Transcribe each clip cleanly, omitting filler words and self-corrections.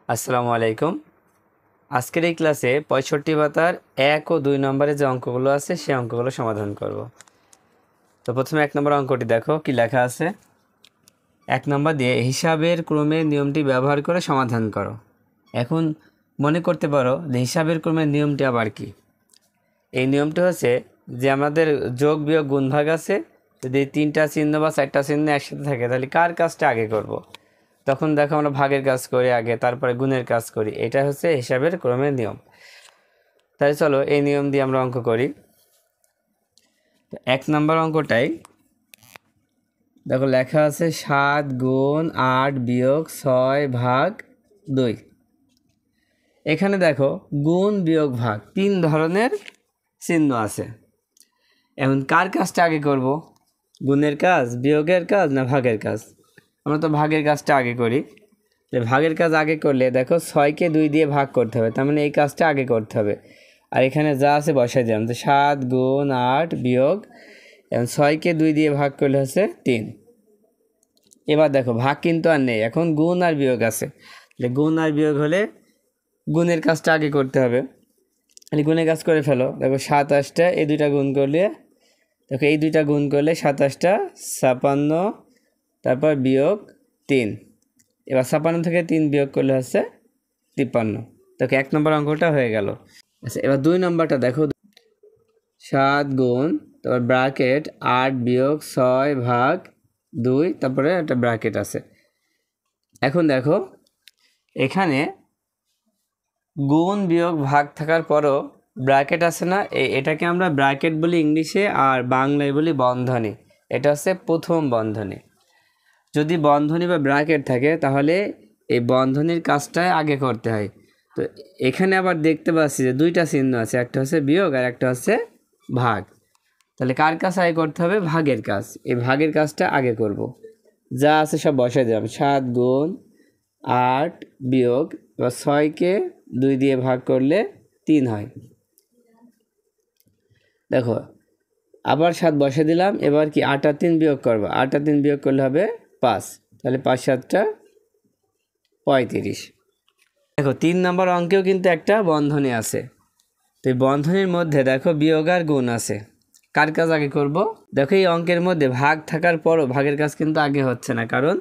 আসসালামু আলাইকুম। আজকের এই ক্লাসে ৬৫ পাতার ১ ও ২ নম্বরে যে অঙ্কগুলো আছে সেই অঙ্কগুলো সমাধান করব। তো প্রথমে ১ নম্বর অঙ্কটি দেখো কি লেখা আছে। ১ নম্বর দিয়ে হিসাবের ক্রমের নিয়মটি ব্যবহার করে সমাধান করো। এখন মনে করতে পারো যে হিসাবের ক্রমের নিয়মটি আবার কি। এই নিয়মটি হচ্ছে যে আমাদের যোগ বিয়োগ গুণ ভাগ আছে, যদি ৩টা চিহ্ন বা ৪টা চিহ্ন একসাথে থাকে তাহলে কার কাজটা আগে করব। তখন দেখো আমরা ভাগের কাজ করি আগে, তারপরে গুণের কাজ করি। এটা হচ্ছে হিসাবের ক্রমের নিয়ম। তাই চলো এই নিয়ম দিয়ে আমরা অঙ্ক করি। ১ নম্বর অঙ্কটাই দেখো লেখা আছে ৭ গুণ ৮ বিয়োগ ৬ ভাগ ২। এখানে দেখো গুণ বিয়োগ ভাগ ৩ ধরনের চিহ্ন আছে। এখন কার কাজটা আগে করব, গুণের কাজ, বিয়োগের কাজ না ভাগের কাজ? আমরা তো ভাগের কাজটা আগে করি। যে ভাগের কাজ আগে করলে দেখো ৬কে ২ দিয়ে ভাগ করতে হবে, তার মানে এই কাজটা আগে করতে হবে। আর এখানে যা আছে বসাই দিলাম, তো ৭ গুণ ৮ বিয়োগ ৬কে ২ দিয়ে ভাগ করলে হচ্ছে ৩। এবার দেখো ভাগ কিন্তু আর নেই, এখন গুণ আর বিয়োগ আছে। গুণ আর বিয়োগ হলে গুণের কাজটা আগে করতে হবে। তাহলে গুণের কাজ করে ফেলো। দেখো ২৭টা এই দুইটা গুণ করলে, দেখো এই দুইটা গুণ করলে ২৭টা ৫৬, তারপর বিয়োগ ৩। এবার ৫৬ থেকে ৩ বিয়োগ করলে হচ্ছে ৫৩। দেখো ১ নম্বর অঙ্কটা হয়ে গেল। আচ্ছা, এবার ২ নম্বরটা দেখো। ৭ গুণ, তারপর ব্র্যাকেট ৮ বিয়োগ ৬ ভাগ ২, তারপরে একটা ব্র্যাকেট আছে। এখন দেখো এখানে গুণ বিয়োগ ভাগ থাকার পরও ব্র্যাকেট আছে না, এটাকে আমরা ব্র্যাকেট বলি ইংলিশে, আর বাংলায় বলি বন্ধনী। এটা হচ্ছে প্রথম বন্ধনী। যদি বন্ধনী বা ব্র্যাকেট থাকে তাহলে এই বন্ধনীর কাজটাই আগে করতে হয়। তো এখানে আবার দেখতে পাচ্ছি যে দুইটা চিহ্ন আছে, একটা হচ্ছে বিয়োগ আর একটা হচ্ছে ভাগ। তাহলে কার কাজ আগে করতে হবে? ভাগের কাজ। এই ভাগের কাজটা আগে করব। যা আছে সব বসাই দিলাম। ৭ গুণ ৮ বিয়োগ, এবার ৬কে ২ দিয়ে ভাগ করলে ৩ হয়। দেখো আবার ৭ বসে দিলাম। এবার কি ৮ আর ৩ বিয়োগ করবো, ৮ আর ৩ বিয়োগ করলে হবে ৫। তাহলে ৫ ৭টা ৩৫। দেখো ৩ নম্বর অঙ্কেও কিন্তু একটা বন্ধনী আছে। তো এই বন্ধনীর মধ্যে দেখো বিয়োগ আর গুণ আছে। কার কাজ আগে করব? দেখো এই অঙ্কের মধ্যে ভাগ থাকার পরও ভাগের কাজ কিন্তু আগে হচ্ছে না, কারণ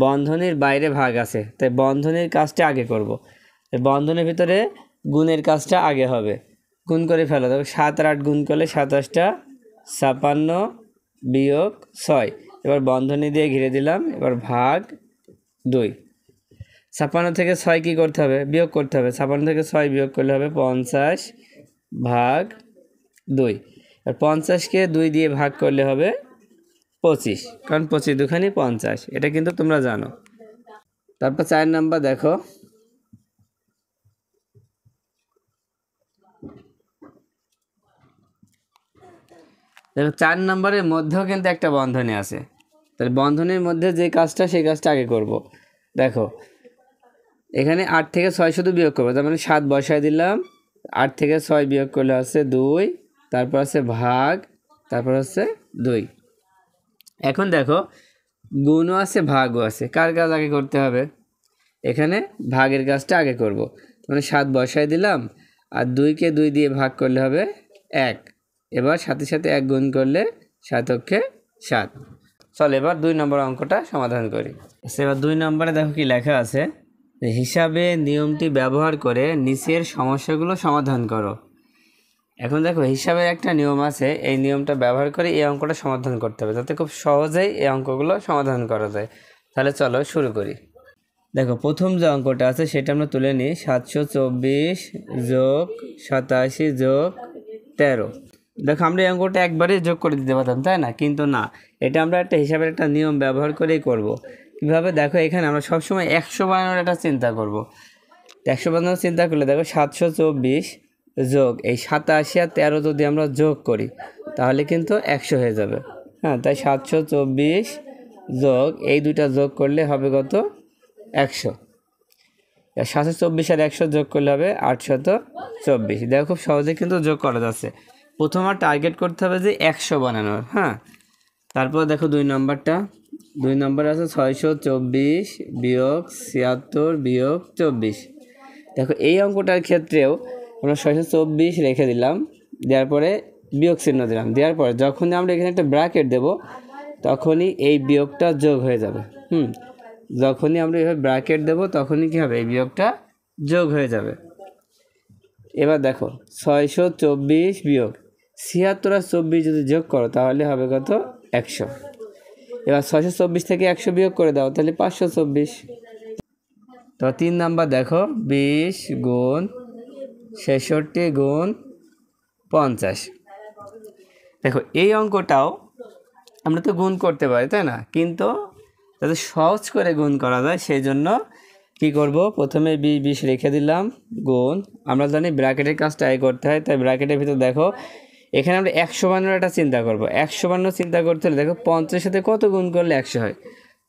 বন্ধনীর বাইরে ভাগ আছে। তাই বন্ধনীর কাজটা আগে করব। বন্ধনীর ভিতরে গুণের কাজটা আগে হবে। গুণ করে ফেলো। দেখো ৭ আর ৮ গুণ করলে ২৭টা ৫৬ বিয়োগ ৬। এবার বন্ধনী দিয়ে ঘিরে দিলাম। এবার ভাগ ২। ৫৬ থেকে ৬ কী করতে হবে? বিয়োগ করতে হবে। ৫৬ থেকে ৬ বিয়োগ করলে হবে ৫০ ভাগ ২। আর ৫০কে ২ দিয়ে ভাগ করলে হবে ২৫, কারণ ২৫ দুখানি ৫০। এটা কিন্তু তোমরা জানো। তারপর ৪ নাম্বার দেখো। দেখো ৪ নম্বরের মধ্যেও কিন্তু একটা বন্ধনী আছে। তাহলে বন্ধনীর মধ্যে যে কাজটা সেই কাজটা আগে করব। দেখো এখানে ৮ থেকে ৬ শুধু বিয়োগ করবো, তার মানে ৭ বসায় দিলাম। ৮ থেকে ৬ বিয়োগ করলে হচ্ছে ২, তারপর হচ্ছে ভাগ, তারপর হচ্ছে ২। এখন দেখো গুণও আছে ভাগও আছে। কার কাজ আগে করতে হবে? এখানে ভাগের কাজটা আগে করব। মানে ৭ বসায় দিলাম, আর ২কে ২ দিয়ে ভাগ করলে হবে ১। এবার সাথে সাথে ১ গুণ করলে ৭ ৭। চল এবার ২ নম্বর অঙ্কটা সমাধান করি। এবার ২ নম্বরে দেখো কি লেখা আছে, হিসাবে নিয়মটি ব্যবহার করে নিচের সমস্যাগুলো সমাধান করো। এখন দেখো হিসাবের একটা নিয়ম আছে, এই নিয়মটা ব্যবহার করে এই অঙ্কটা সমাধান করতে হবে, যাতে খুব সহজেই এই অঙ্কগুলো সমাধান করা যায়। তাহলে চলো শুরু করি। দেখো প্রথম যে অঙ্কটা আছে সেটা আমরা তুলে নিই। ৭২৪ যোগ ৮৭ যোগ ১৩। দেখো আমরা এই অঙ্কটা একবারে যোগ করে দিতে পারতাম, তাই না? কিন্তু না, এটা আমরা একটা হিসাবের একটা নিয়ম ব্যবহার করেই করব। কীভাবে? দেখো এখানে আমরা সবসময় ১০০ বানানোর একটা চিন্তা করব। ১০০ বানানোর চিন্তা করলে দেখো ৭২৪ যোগ এই ৮৭ আর ১৩ যদি আমরা যোগ করি তাহলে কিন্তু ১০০ হয়ে যাবে। হ্যাঁ, তাই ৭২৪ যোগ এই দুইটা যোগ করলে হবে কত? ১০০। ৭২৪ আর ১০০ যোগ করলে হবে ৮২৪। দেখো খুব সহজে কিন্তু যোগ করা যাচ্ছে। প্রথম আর টার্গেট করতে হবে যে ১০০ বানানোর। হ্যাঁ, তারপর দেখো ২ নম্বরটা। 2 নম্বরে আছে 624 বিয়োগ 76 বিয়োগ 24। দেখো এই অঙ্কটার ক্ষেত্রেও আমরা 624 রেখে দিলাম, দেওয়ার পরে বিয়োগ চিহ্ন দিলাম, দেওয়ার পরে যখনই আমরা এখানে একটা ব্র্যাকেট দেব তখনই এই বিয়োগটা যোগ হয়ে যাবে। যখনই আমরা এভাবে ব্র্যাকেট দেব তখনই কী হবে, এই বিয়োগটা যোগ হয়ে যাবে। এবার দেখো 624 বিয়োগ 76 আর 24 যদি যোগ করো তাহলে হবে কত, 100। এবার 624 থেকে 100 বিয়োগ করে দাও, তাহলে 524। তো 3 নাম্বার দেখো 20 গুণ 66 গুণ 50। দেখো এই অঙ্কটাও আমরা তো গুণ করতে পারি, তাই না? কিন্তু যাতে সহজ করে গুণ করা যায় সেই জন্য কী করব, প্রথমে 20 রেখে দিলাম গুণ, আমরা জানি ব্র্যাকেটের কাজটা আগে করতে হয়, তাই ব্র্যাকেটের ভিতর দেখো এখানে আমরা 152 একটা চিন্তা করব। 152 চিন্তা করতে হলে দেখো 50-এর সাথে কত গুণ করলে 100 হয়,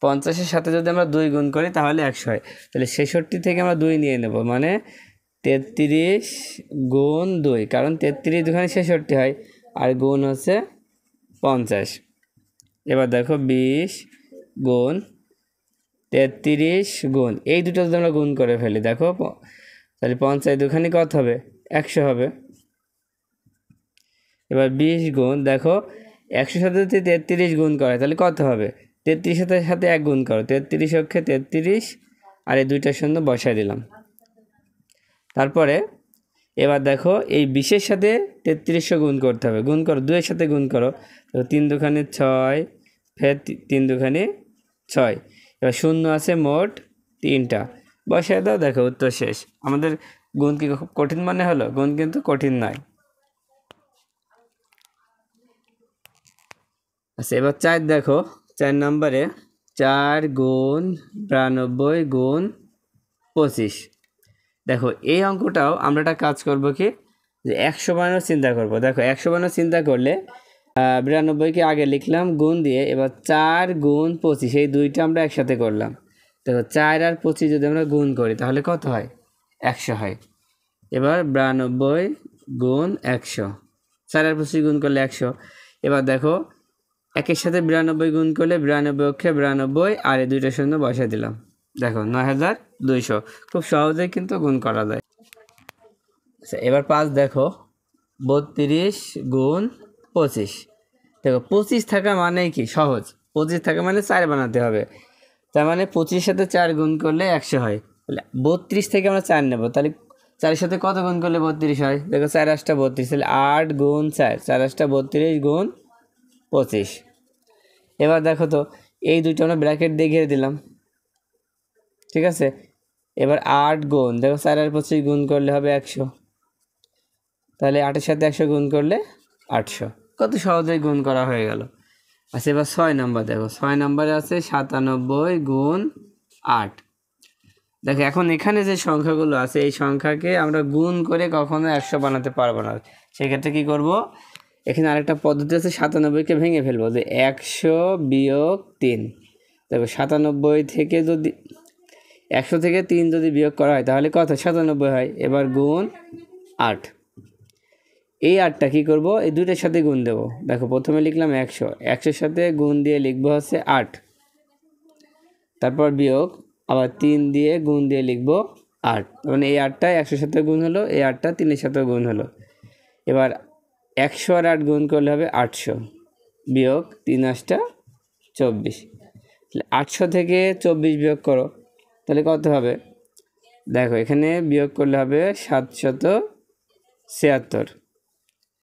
50-এর সাথে যদি আমরা 2 গুণ করি তাহলে 100 হয়। তাহলে 66 থেকে আমরা 2 নিয়ে নেব, মানে 33 গুণ 2, কারণ 33 দুখানে 66 হয়, আর গুণ হচ্ছে 50। এবার দেখো 20 গুণ 33 গুণ এই দুটো যদি আমরা গুণ করে ফেলি দেখো, তাহলে 50 দুখানি কত হবে, 100 হবে। এবার 20 গুণ দেখো 100 সাথে যদি 33 গুণ করে তাহলে কত হবে, 33 সাথে সাথে 1 গুণ করো, 33 অক্ষে 33, আর এই দুইটার সঙ্গে বসাই দিলাম। তারপরে এবার দেখো এই 20-এর সাথে 3300 গুণ করতে হবে, গুণ করো, 2-এর সাথে গুণ করো, তো 3 দুখানে 6, ফের 3 দুখানে 6, এবার শূন্য আছে মোট 3টা, বসায় দাও, দেখো উত্তর শেষ। আমাদের গুণ কি খুব কঠিন মনে হলো? গুণ কিন্তু কঠিন নয়। আচ্ছা, এবার 4 দেখো, 4 নম্বরে 4 গুণ 92 গুণ 25। দেখো এই অঙ্কটাও আমরা একটা কাজ করব কি, যে 152 চিন্তা করব। দেখো 152 চিন্তা করলে 92কে আগে লিখলাম গুণ দিয়ে, এবার 4 গুণ 25 এই দুইটা আমরা একসাথে করলাম। দেখো 4 আর 25 যদি আমরা গুণ করি তাহলে কত হয়, 100 হয়। এবার 92 গুণ 100, 4 আর 25 গুণ করলে 100। এবার দেখো একের সাথে 92 গুণ করলে 92 অক্ষে 92, আর এই দুইটার শূন্য বসাই দিলাম, দেখো 9200। খুব সহজেই কিন্তু গুণ করা যায়। আচ্ছা, এবার 5 দেখো 32 গুণ 25। দেখো 25 থাকা মানে কি, সহজ, 25 থাকা মানে 4 বানাতে হবে, তার মানে 25-এর সাথে 4 গুণ করলে 100 হয়। তাহলে 32 থেকে আমরা 4 নেব, তাহলে 4-এর সাথে কত গুণ করলে 32 হয়, দেখো 4 8টা 32, তাহলে 8 গুণ 4, 4 8টা 32 গুণ 25। এবার দেখো তো এই দুটো আমরা ব্র্যাকেট দিয়ে ঘিরে দিলাম, ঠিক আছে। এবার 8 গুণ, দেখো 4 আর 25 গুণ করলে হবে 100, তাহলে 8-এর সাথে 100 গুণ করলে 800, কত সহজেই গুণ করা হয়ে গেল। আচ্ছা, এবার 6 নাম্বার দেখো, 6 নাম্বারে আছে 97 গুণ 8। দেখো এখন এখানে যে সংখ্যাগুলো আছে এই সংখ্যাকে আমরা গুণ করে কখনো 100 বানাতে পারবো না, সেক্ষেত্রে কী করব, এখানে আরেকটা পদ্ধতি আছে, 97কে ভেঙে ফেলবো, যে 100 বিয়োগ 3। দেখো 97 থেকে যদি 100 থেকে 3 যদি বিয়োগ করা হয় তাহলে কত, 97 হয়। এবার গুণ 8, এই 8টা কী করবো, এই দুইটার সাথে গুণ দেবো। দেখো প্রথমে লিখলাম 100, 100-এর সাথে গুণ দিয়ে লিখবো হচ্ছে 8, তারপর বিয়োগ, আবার 3 দিয়ে গুণ দিয়ে লিখবো 8, মানে এই 8টা 100-এর সাথে গুণ হলো, এই 8টা 3-এর সাথে গুণ হলো। এবার 100 আর 8 গুণ করলে হবে 800, বিয়োগ 3 8টা 24, তাহলে 800 থেকে 24 বিয়োগ করো, তাহলে কত হবে, দেখো এখানে বিয়োগ করলে হবে 776।